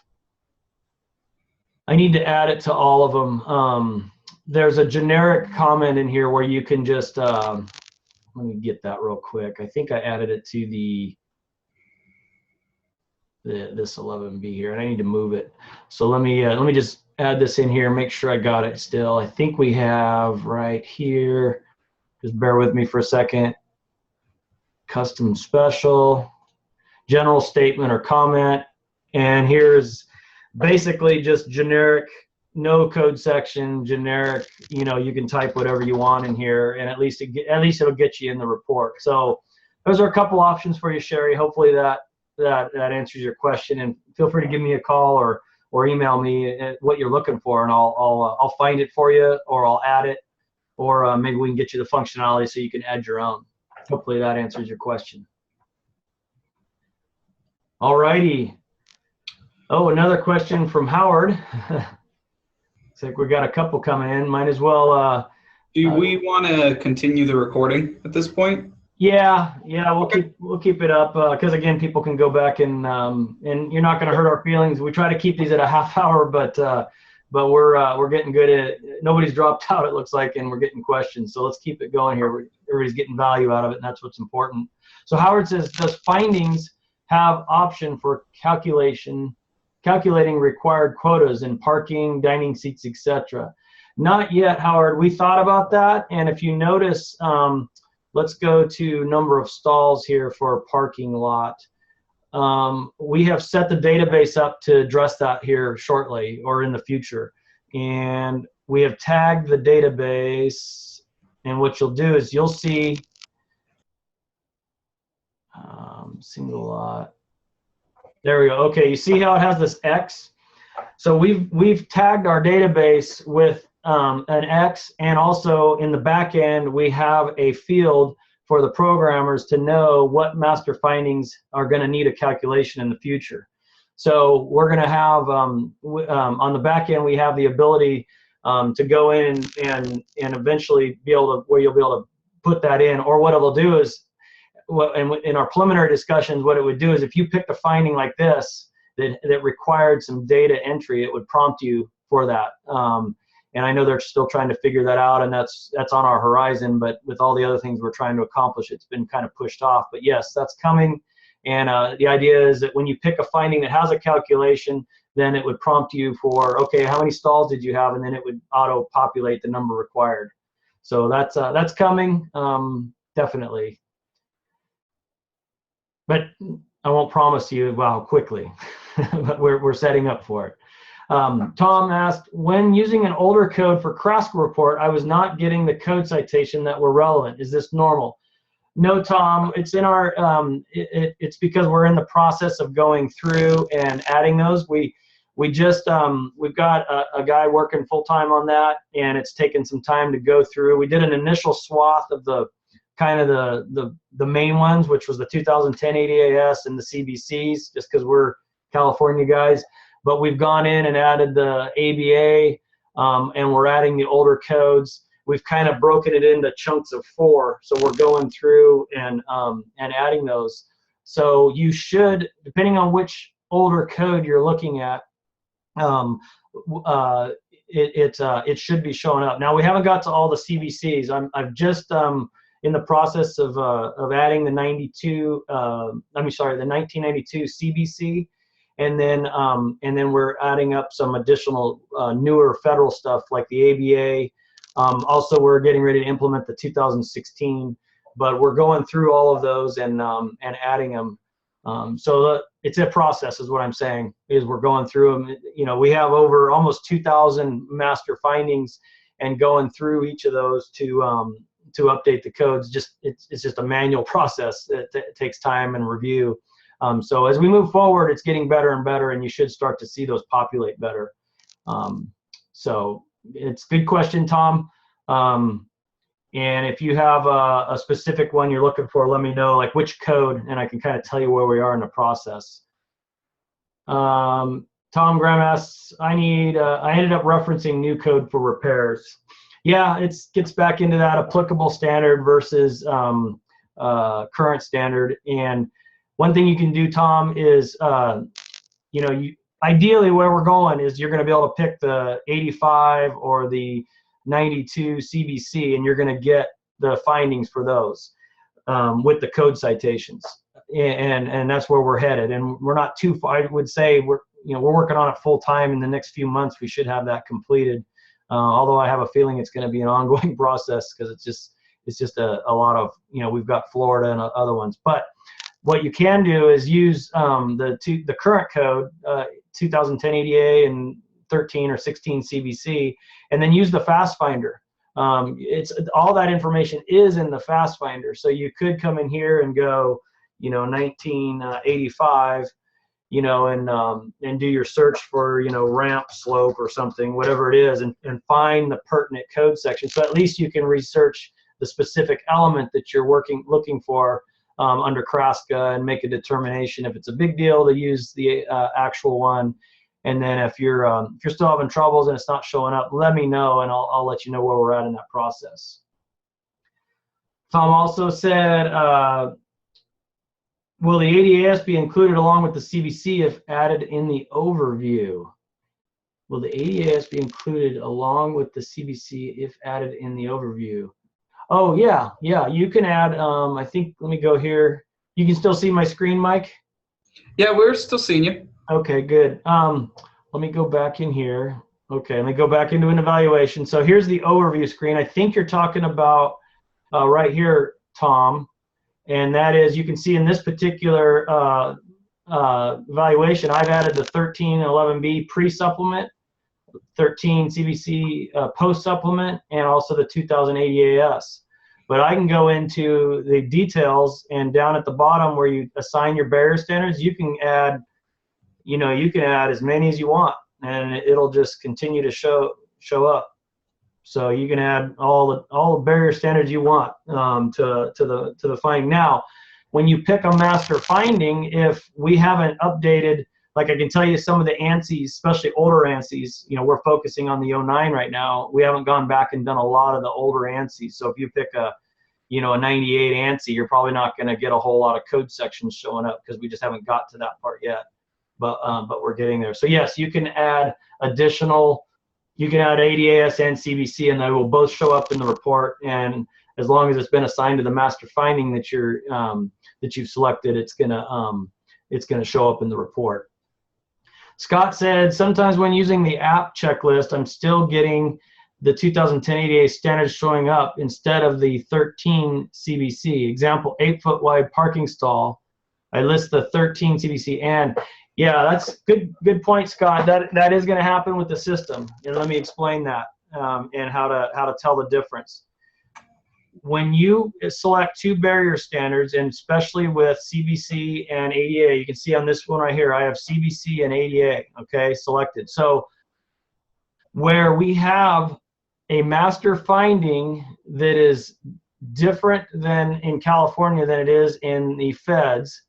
I need to add it to all of them. There's a generic comment in here where you can just, let me get that real quick. I think I added it to this 11B here, and I need to move it. So let me just add this in here, make sure I got it still. I think we have right here, just bear with me for a second. Custom special, general statement or comment, and here's basically just generic, no code section, generic, you can type whatever you want in here, and at least it'll get you in the report. So those are a couple options for you, Sherry. Hopefully that answers your question, and feel free to give me a call or email me what you're looking for, and I'll find it for you, or I'll add it, or maybe we can get you the functionality so you can add your own. Hopefully that answers your question. All righty. Oh, another question from Howard. Looks like we got a couple coming in. Might as well. Do we want to continue the recording at this point? Yeah, we'll keep it up, because again, people can go back and you're not going to hurt our feelings. We try to keep these at a half hour, but we're getting good at it. Nobody's dropped out, it looks like, and we're getting questions. So let's keep it going here. Everybody's getting value out of it, and that's what's important. So Howard says, does findings have option for calculating required quotas in parking, dining seats, etc.? Not yet, Howard. We thought about that, and if you notice, let's go to number of stalls here for a parking lot. We have set the database up to address that here shortly or in the future, and we have tagged the database, and what you'll do is you'll see single lot. There we go. Okay, you see how it has this X? So we've tagged our database with an X, and also in the back end we have a field for the programmers to know what master findings are going to need a calculation in the future. So we're going to have on the back end we have the ability to go in and eventually be able to, where you'll be able to put that in, or what it'll do is, in our preliminary discussions, what it would do is, if you picked a finding like this that required some data entry, it would prompt you for that. And I know they're still trying to figure that out, and that's on our horizon, but with all the other things we're trying to accomplish, it's been kind of pushed off. But yes, that's coming, and the idea is that when you pick a finding that has a calculation, then it would prompt you for, okay, how many stalls did you have, and then it would auto-populate the number required. So that's coming, definitely. But I won't promise you how quickly, but we're setting up for it. Tom asked, when using an older code for Crask report, I was not getting the code citation that were relevant. Is this normal? No, Tom, it's in our, it's because we're in the process of going through and adding those. We've got a guy working full-time on that, and it's taken some time to go through. We did an initial swath of the main ones, which was the 2010 ADAS and the CBCs, just because we're California guys. But we've gone in and added the ABA, and we're adding the older codes. We've kind of broken it into chunks of 4, so we're going through and adding those. So you should, depending on which older code you're looking at, it should be showing up. Now we haven't got to all the CBCs. I've just in the process of adding the 1992 CBC, and then we're adding up some additional newer federal stuff like the ABA. Also, we're getting ready to implement the 2016, but we're going through all of those and adding them. So it's a process, is what I'm saying. Is we're going through them. You know, we have over almost 2,000 master findings, and going through each of those to update the codes. It's just a manual process. It takes time and review. So as we move forward, it's getting better and better, and you should start to see those populate better. So it's a good question, Tom. And if you have a specific one you're looking for, let me know, like which code, and I can kind of tell you where we are in the process. Tom Graham asks, I ended up referencing new code for repairs. Yeah, it gets back into that applicable standard versus current standard. And one thing you can do, Tom, is ideally where we're going is you're going to be able to pick the 85 or the 92 CBC, and you're going to get the findings for those with the code citations, and that's where we're headed. And we're not too far. I would say we're working on it full time. In the next few months, we should have that completed. Although I have a feeling it's going to be an ongoing process, because it's just a lot of, we've got Florida and other ones. But what you can do is use the current code, 2010 ADA and 13 or 16 CBC, and then use the fast finder. It's all that information is in the fast finder. So you could come in here and go, 1985, and do your search for, ramp slope or something, whatever it is, and find the pertinent code section. So at least you can research the specific element that you're looking for under Kraska, and make a determination if it's a big deal to use the actual one. And then if you're still having troubles and it's not showing up, let me know, and I'll let you know where we're at in that process. Tom also said, will the ADAS be included along with the CBC if added in the overview? Will the ADAS be included along with the CBC if added in the overview? Oh, yeah, you can add, I think, let me go here. You can still see my screen, Mike? Yeah, we're still seeing you. Okay, good. Let me go back in here. Okay, let me go back into an evaluation. So here's the overview screen. I think you're talking about right here, Tom, and that is, you can see in this particular evaluation, I've added the 13 and 11B pre-supplement, 13 CBC post-supplement, and also the 2000 ADAS. But I can go into the details, and down at the bottom where you assign your barrier standards, you can add as many as you want, and it'll just continue to show up. So you can add all the barrier standards you want to the finding. Now, when you pick a master finding, if we haven't updated, like I can tell you some of the ANSIs, especially older ANSIs, we're focusing on the 09 right now. We haven't gone back and done a lot of the older ANSIs. So if you pick a 98 ANSI, you're probably not going to get a whole lot of code sections showing up, because we just haven't got to that part yet. But we're getting there. So yes, you can add additional. You can add ADAS and CBC, and they will both show up in the report. And as long as it's been assigned to the master finding that you've selected, it's gonna show up in the report. Scott said, sometimes when using the app checklist, I'm still getting the 2010 ADA standards showing up instead of the 13 CBC. Example, 8-foot wide parking stall. I list the 13 CBC, and yeah, that's good point, Scott. That is going to happen with the system, and let me explain that and how to tell the difference. When you select two barrier standards, and especially with CBC and ADA, you can see on this one right here, I have CBC and ADA, okay, selected. So where we have a master finding that is different than in California than it is in the feds,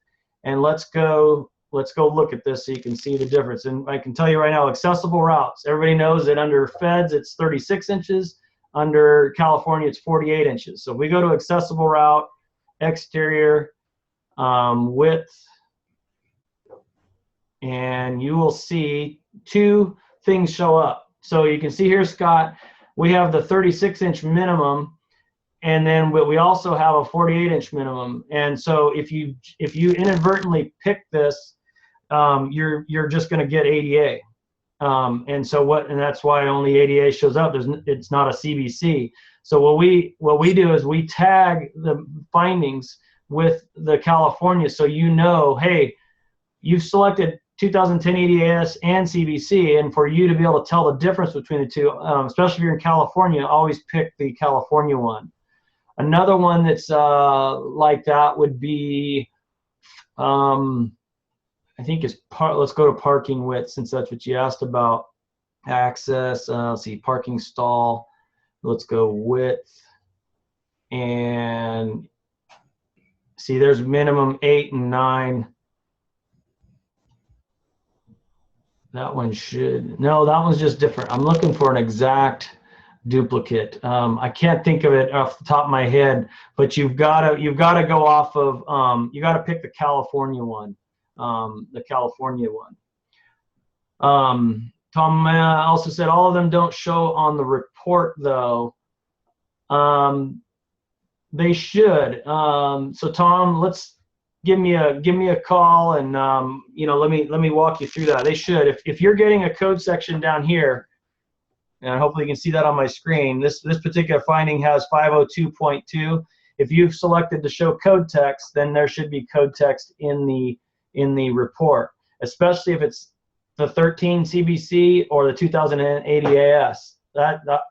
and let's go look at this so you can see the difference. And I can tell you right now, accessible routes, everybody knows that under feds it's 36 inches, under California it's 48 inches. So if we go to accessible route, exterior, width, and you will see two things show up. So you can see here, Scott, we have the 36-inch minimum, and then we also have a 48-inch minimum. And so if you inadvertently pick this, you're just going to get ADA. And that's why only ADA shows up. It's not a CBC. So what we do is we tag the findings with the California, so hey, you've selected 2010 ADAS and CBC, and for you to be able to tell the difference between the two, especially if you're in California, always pick the California one. Another one that's like that would be, I think let's go to parking width, since that's what you asked about. Access, let's see, parking stall. Let's go width, and see, there's minimum 8 and 9. That one no, that one's just different. I'm looking for an exact duplicate. I can't think of it off the top of my head, but you've got to go off of, you got to pick the California one. Tom also said all of them don't show on the report though. They should. So Tom, let's give me a call, and let me walk you through that. They should. If you're getting a code section down here, and hopefully you can see that on my screen, this particular finding has 502.2. If you've selected to show code text, then there should be code text in the report, especially if it's the 13 CBC or the 2008 ADAS.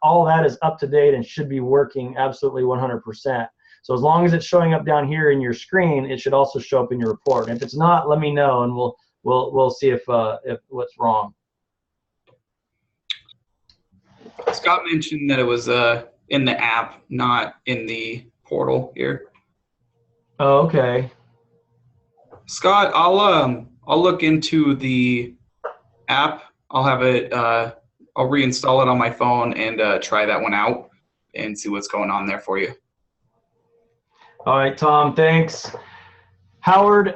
All that is up to date and should be working absolutely 100%. So as long as it's showing up down here in your screen, it should also show up in your report. And if it's not, let me know, and we'll see if what's wrong. Scott mentioned that it was in the app, not in the portal here. Oh, okay. Scott, I'll look into the app. I'll have it. I'll reinstall it on my phone and try that one out and see what's going on there for you. All right, Tom, thanks. Howard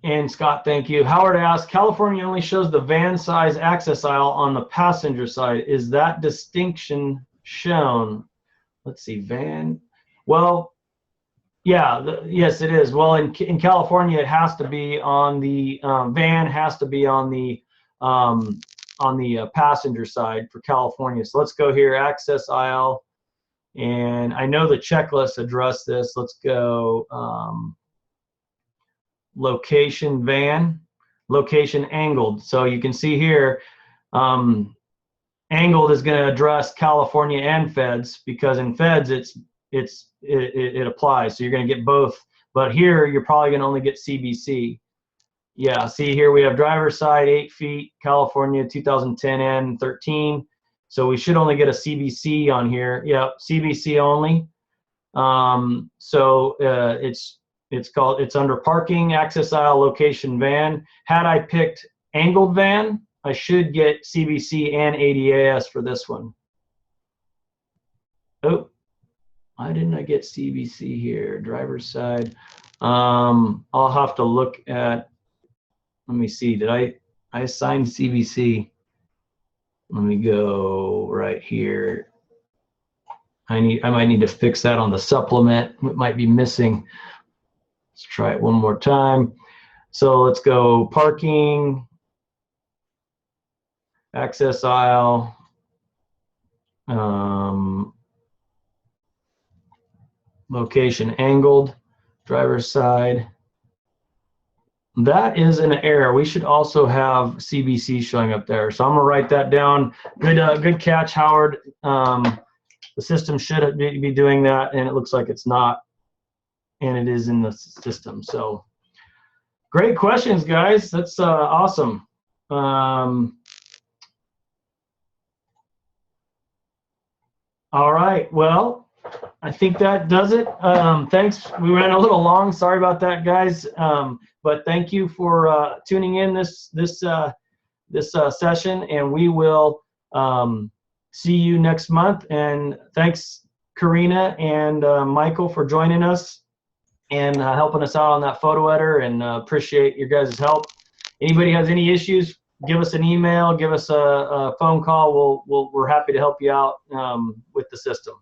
and Scott, thank you. Howard asked, California only shows the van size access aisle on the passenger side. Is that distinction shown? Let's see, van. Well, yeah, yes, it is. Well, in California, it has to be on the van has to be on the passenger side for California. So let's go here, access aisle. And I know the checklist addressed this. Let's go location van, location angled. So you can see here, angled is going to address California and feds, because in feds it applies. So you're going to get both. But here you're probably going to only get CBC. Yeah, see here we have driver's side 8 feet, California 2010 and 13. So we should only get a CBC on here. Yep, CBC only. So it's under parking, access aisle, location van. Had I picked angled van, I should get CBC and ADAS for this one. Oh, why didn't I get CBC here? Driver's side. I'll have to look at, let me see, did I assign CBC? Let me go right here. I might need to fix that on the supplement. It might be missing. Let's try it one more time. So let's go parking, access aisle, location angled, driver's side. That is an error. We should also have CBC showing up there. So I'm gonna write that down. Good catch, Howard. The system should be doing that, and it looks like it's not, and it is in the system. So great questions, guys. That's awesome. All right. Well, I think that does it. Thanks. We ran a little long. Sorry about that, guys. But thank you for tuning in this session, and we will see you next month. And thanks, Karina and Michael, for joining us. and helping us out on that photo editor, and appreciate your guys' help. Anybody has any issues, give us an email, give us a phone call. We're happy to help you out with the system.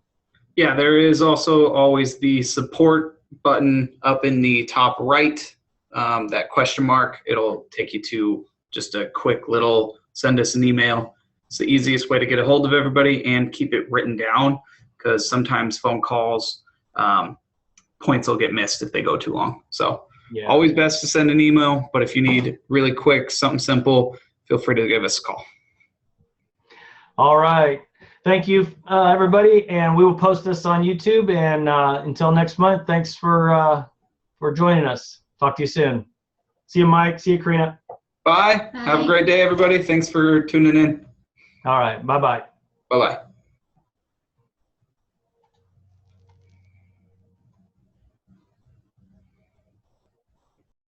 Yeah, there is also always the support button up in the top right, that question mark. It'll take you to just a quick little send us an email. It's the easiest way to get a hold of everybody and keep it written down, because sometimes phone calls, points will get missed if they go too long. So Yeah. always best to send an email, but if you need really quick, something simple, feel free to give us a call. All right. Thank you, everybody, and we will post this on YouTube. And until next month, thanks for joining us. Talk to you soon. See you, Mike. See you, Karina. Bye. Have a great day, everybody. Thanks for tuning in. All right. Bye-bye. Bye-bye.